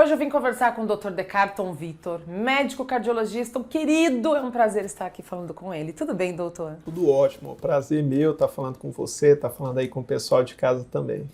Hoje eu vim conversar com o Dr. Decarton Vitor, médico cardiologista, um querido, é um prazer estar aqui falando com ele. Tudo bem, doutor? Tudo ótimo, prazer meu estar falando com você, estar falando aí com o pessoal de casa também.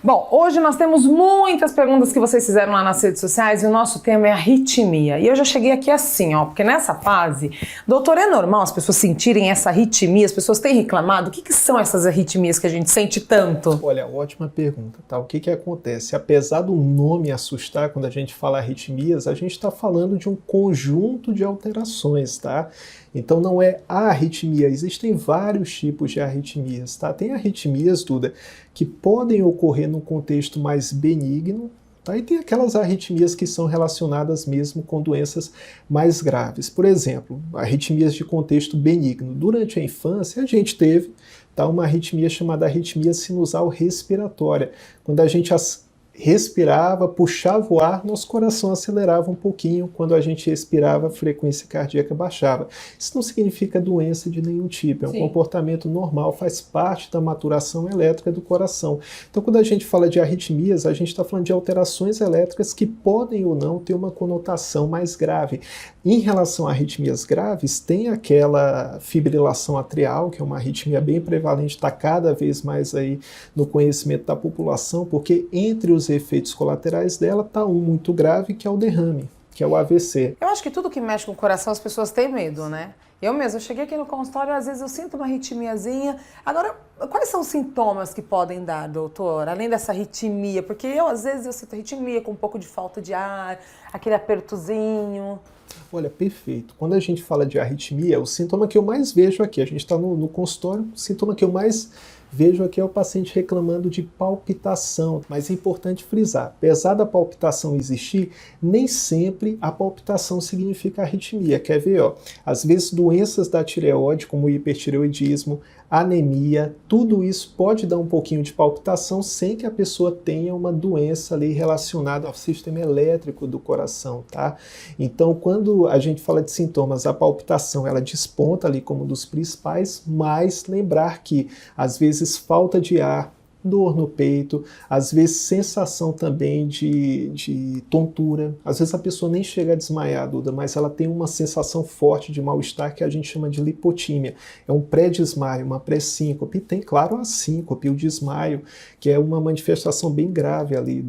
Bom, hoje nós temos muitas perguntas que vocês fizeram lá nas redes sociais e o nosso tema é arritmia. E eu já cheguei aqui assim, ó, porque nessa fase, doutor, é normal as pessoas sentirem essa arritmia, as pessoas têm reclamado? O que são essas arritmias que a gente sente tanto? Olha, ótima pergunta, tá? O que acontece? Apesar do nome assustar quando a gente fala arritmias, a gente está falando de um conjunto de alterações, tá? Então não é a arritmia, existem vários tipos de arritmias, tá? Tem arritmias, Duda, que podem ocorrer num contexto mais benigno, tá? E tem aquelas arritmias que são relacionadas mesmo com doenças mais graves. Por exemplo, arritmias de contexto benigno. Durante a infância a gente teve, tá, uma arritmia chamada arritmia sinusal respiratória. Quando a gente respirava, puxava o ar, nosso coração acelerava um pouquinho, quando a gente expirava, a frequência cardíaca baixava. Isso não significa doença de nenhum tipo, é um comportamento normal, faz parte da maturação elétrica do coração. Então, quando a gente fala de arritmias, a gente está falando de alterações elétricas que podem ou não ter uma conotação mais grave. Em relação a arritmias graves, tem aquela fibrilação atrial, que é uma arritmia bem prevalente, está cada vez mais aí no conhecimento da população, porque entre os efeitos colaterais dela está um muito grave, que é o derrame, que é o AVC. Eu acho que tudo que mexe com o coração as pessoas têm medo, né? Eu mesma, eu cheguei aqui no consultório, às vezes eu sinto uma arritmiazinha. Agora, quais são os sintomas que podem dar, doutor? Além dessa arritmia, porque às vezes eu sinto arritmia com um pouco de falta de ar, aquele apertozinho. Olha, perfeito. Quando a gente fala de arritmia, o sintoma que eu mais vejo aqui, a gente está no consultório, o sintoma que eu mais vejo aqui é o paciente reclamando de palpitação, mas é importante frisar, apesar da palpitação existir, nem sempre a palpitação significa arritmia. Quer ver, ó? Às vezes doenças da tireoide, como o hipertireoidismo, anemia, tudo isso pode dar um pouquinho de palpitação sem que a pessoa tenha uma doença ali relacionada ao sistema elétrico do coração, tá? Então, quando a gente fala de sintomas, a palpitação, ela desponta ali como um dos principais, mas lembrar que, às vezes, falta de ar, dor no peito, às vezes sensação também de tontura, às vezes a pessoa nem chega a desmaiar, Duda, mas ela tem uma sensação forte de mal-estar que a gente chama de lipotímia, é um pré-desmaio, uma pré-síncope, e tem, claro, a síncope, o desmaio, que é uma manifestação bem grave ali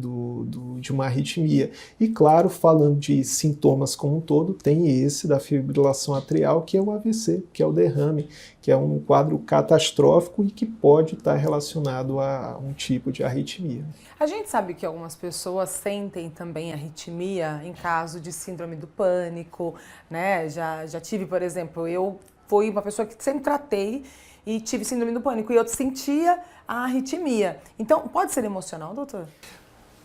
de uma arritmia. E claro, falando de sintomas como um todo, tem esse da fibrilação atrial, que é o AVC, que é o derrame, que é um quadro catastrófico e que pode estar relacionado a um tipo de arritmia. A gente sabe que algumas pessoas sentem também arritmia em caso de síndrome do pânico, né? Já tive, por exemplo, eu fui uma pessoa que sempre tratei e tive síndrome do pânico e eu sentia a arritmia. Então, pode ser emocional, doutor?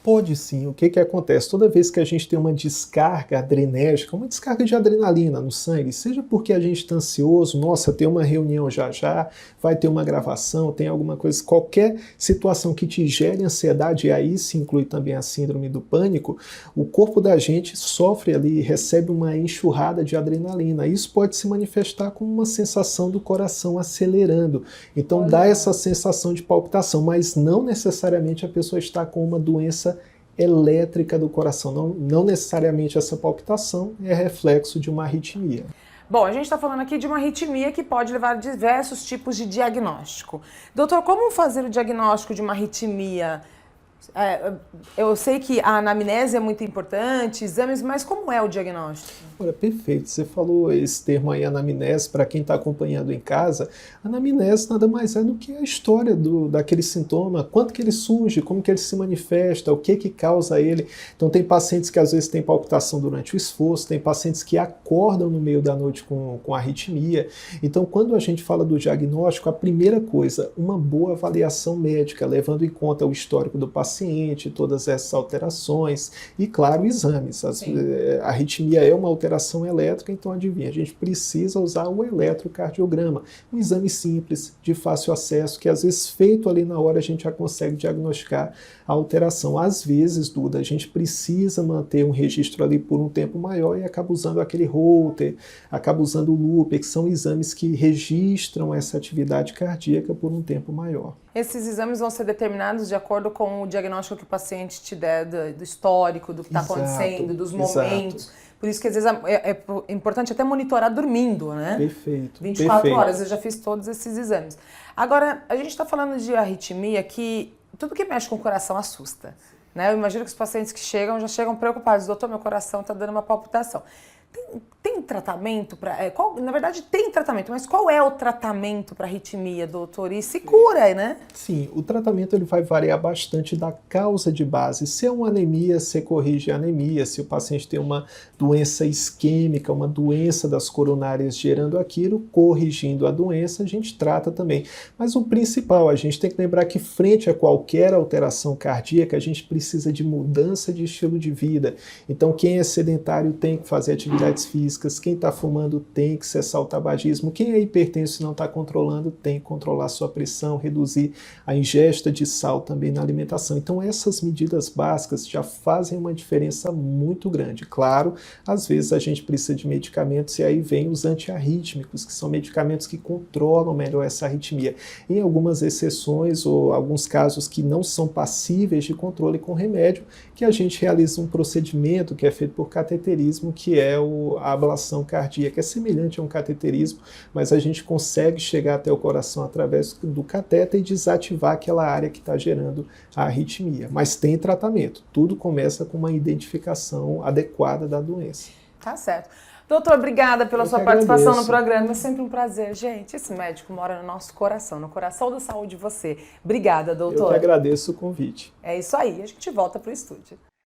Pode sim. O que acontece? Toda vez que a gente tem uma descarga adrenérgica, uma descarga de adrenalina no sangue, seja porque a gente está ansioso, nossa, tem uma reunião já, vai ter uma gravação, tem alguma coisa, qualquer situação que te gere ansiedade, e aí se inclui também a síndrome do pânico, o corpo da gente sofre ali, recebe uma enxurrada de adrenalina. Isso pode se manifestar como uma sensação do coração acelerando. Então dá essa sensação de palpitação, mas não necessariamente a pessoa está com uma doença elétrica do coração, não necessariamente essa palpitação é reflexo de uma arritmia. Bom, a gente está falando aqui de uma arritmia que pode levar a diversos tipos de diagnóstico. Doutor, como fazer o diagnóstico de uma arritmia? Eu sei que a anamnese é muito importante, exames, mas como é o diagnóstico? Olha, perfeito. Você falou esse termo aí, anamnese, para quem está acompanhando em casa. Anamnese nada mais é do que a história daquele sintoma, quanto que ele surge, como que ele se manifesta, o que causa ele. Então tem pacientes que às vezes têm palpitação durante o esforço, tem pacientes que acordam no meio da noite com arritmia. Então quando a gente fala do diagnóstico, a primeira coisa, uma boa avaliação médica, levando em conta o histórico do paciente, todas essas alterações e, claro, exames. A arritmia é uma alteração alteração elétrica, então adivinha, a gente precisa usar o eletrocardiograma, um exame simples, de fácil acesso, que às vezes feito ali na hora a gente já consegue diagnosticar a alteração. Às vezes, Duda, a gente precisa manter um registro ali por um tempo maior e acaba usando aquele Holter, acaba usando o Looper, que são exames que registram essa atividade cardíaca por um tempo maior. Esses exames vão ser determinados de acordo com o diagnóstico que o paciente te der, do histórico, do que está acontecendo, dos momentos. Exato. Por isso que às vezes é importante até monitorar dormindo, né? Perfeito. 24 horas, eu já fiz todos esses exames. Agora, a gente está falando de arritmia que tudo que mexe com o coração assusta, né? Eu imagino que os pacientes que chegam já chegam preocupados. Doutor, meu coração está dando uma palpitação. Tem tratamento para... na verdade, tem tratamento, mas qual é o tratamento para arritmia, doutor? E se cura, né? Sim, o tratamento ele vai variar bastante da causa de base. Se é uma anemia, você corrige a anemia. Se o paciente tem uma doença isquêmica, uma doença das coronárias gerando aquilo, corrigindo a doença, a gente trata também. Mas o principal, a gente tem que lembrar que frente a qualquer alteração cardíaca, a gente precisa de mudança de estilo de vida. Então, quem é sedentário tem que fazer atividades físicas, quem está fumando tem que cessar o tabagismo, quem é hipertenso e não está controlando tem que controlar sua pressão, reduzir a ingesta de sal também na alimentação. Então essas medidas básicas já fazem uma diferença muito grande. Claro, às vezes a gente precisa de medicamentos e aí vem os antiarrítmicos, que são medicamentos que controlam melhor essa arritmia. Em algumas exceções ou alguns casos que não são passíveis de controle com remédio, que a gente realiza um procedimento que é feito por cateterismo, que é a ablação cardíaca. É semelhante a um cateterismo, mas a gente consegue chegar até o coração através do catéter e desativar aquela área que está gerando a arritmia. Mas tem tratamento. Tudo começa com uma identificação adequada da doença. Tá certo. Doutor, obrigada pela sua participação no programa. É sempre um prazer, gente. Esse médico mora no nosso coração, no coração da saúde de você. Obrigada, doutor. Eu que agradeço o convite. É isso aí. A gente volta para o estúdio.